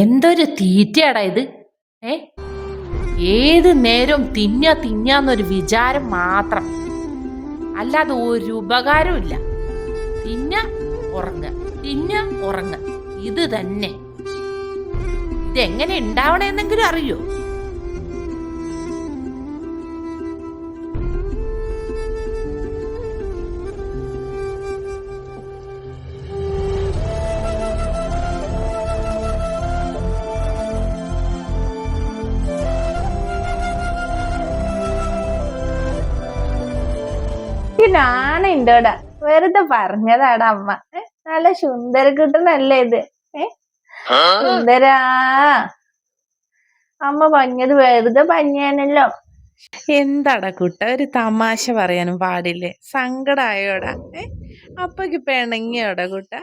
എന്തൊരു തീറ്റയാടാ ഇത്. ഏത് നേരവും തിന്നാന്നൊരു വിചാരം മാത്രം, അല്ലാതെ ഒരു ഉപകാരവും ഇല്ല. തിന്ന ഉറങ്ങ ഇത് തന്നെ. ഇതെങ്ങനെ ഉണ്ടാവണമെന്നെങ്കിലും അറിയോ? ഞാനുണ്ടോടാ, വെറുതെ പറഞ്ഞതാടാ അമ്മ. നല്ല സുന്ദര കിട്ടുന്നല്ലേ ഇത്. സുന്ദരാ, അമ്മ പറഞ്ഞത് വെറുതെ പറഞ്ഞാണല്ലോ. എന്താടാ കുട്ട, ഒരു തമാശ പറയാനും പാടില്ലേ? സങ്കടായോടാ? അപ്പൊക്ക് പിണങ്ങിയോടാ കുട്ട?